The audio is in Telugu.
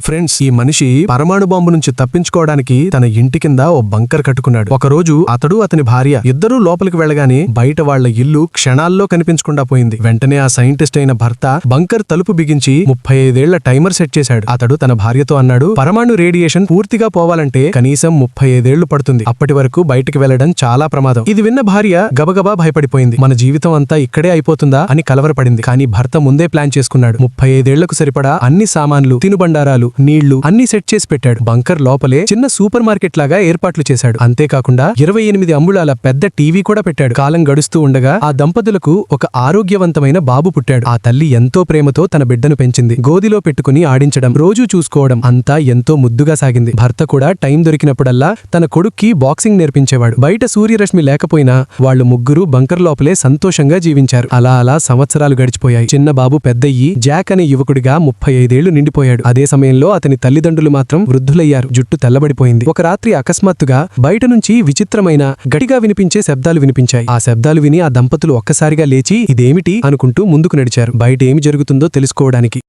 ఫ్రెండ్స్, ఈ మనిషి పరమాణు బాంబు నుంచి తప్పించుకోవడానికి తన ఇంటి కింద ఓ బంకర్ కట్టుకున్నాడు. ఒకరోజు అతడు అతని భార్య ఇద్దరూ లోపలికి వెళ్లగానే బయట వాళ్ల ఇల్లు క్షణాల్లో కనిపించకుండా పోయింది. వెంటనే ఆ సైంటిస్ట్ అయిన భర్త బంకర్ తలుపు బిగించి 35 ఏళ్ల టైమర్ సెట్ చేశాడు. అతడు తన భార్యతో అన్నాడు, పరమాణు రేడియేషన్ పూర్తిగా పోవాలంటే కనీసం 35 ఏళ్లు పడుతుంది. అప్పటి వరకు బయటికి వెళ్లడం చాలా ప్రమాదం. ఇది విన్న భార్య గబగబా భయపడిపోయింది. మన జీవితం అంతా ఇక్కడే అయిపోతుందా అని కలవరపడింది. కానీ భర్త ముందే ప్లాన్ చేసుకున్నాడు. 35 ఏళ్లకు సరిపడా అన్ని సామాన్లు, తినుబండారాలు, నీళ్లు అన్ని సెట్ చేసి పెట్టాడు. బంకర్ లోపలే చిన్న సూపర్ మార్కెట్ లాగా ఏర్పాట్లు చేశాడు. అంతేకాకుండా 28 అంగుళాల పెద్ద టీవీ కూడా పెట్టాడు. కాలం గడుస్తూ ఉండగా ఆ దంపతులకు ఒక ఆరోగ్యవంతమైన బాబు పుట్టాడు. ఆ తల్లి ఎంతో ప్రేమతో తన బిడ్డను పెంచింది. గోదిలో పెట్టుకుని ఆడించడం, రోజూ చూసుకోవడం అంతా ఎంతో ముద్దుగా సాగింది. భర్త కూడా టైం దొరికినప్పుడల్లా తన కొడుక్కి బాక్సింగ్ నేర్పించేవాడు. బయట సూర్యరశ్మి లేకపోయినా వాళ్లు ముగ్గురు బంకర్ లోపలే సంతోషంగా జీవించారు. అలా అలా సంవత్సరాలు గడిచిపోయాయి. చిన్న బాబు పెద్దయ్యి జాక్ అనే యువకుడిగా 35 ఏళ్లు నిండిపోయాడు. అదే సమయంలో అతని తల్లిదండ్రులు మాత్రం వృద్ధులయ్యారు. జుట్టు తెల్లబడిపోయింది. ఒక రాత్రి అకస్మాత్తుగా బయట నుంచి విచిత్రమైన గట్టిగా వినిపించే శబ్దాలు వినిపించాయి. ఆ శబ్దాలు విని ఆ దంపతులు ఒక్కసారిగా లేచి ఇదేమిటి అనుకుంటూ ముందుకు నడిచారు. బయట ఏమి జరుగుతుందో తెలుసుకోవడానికి.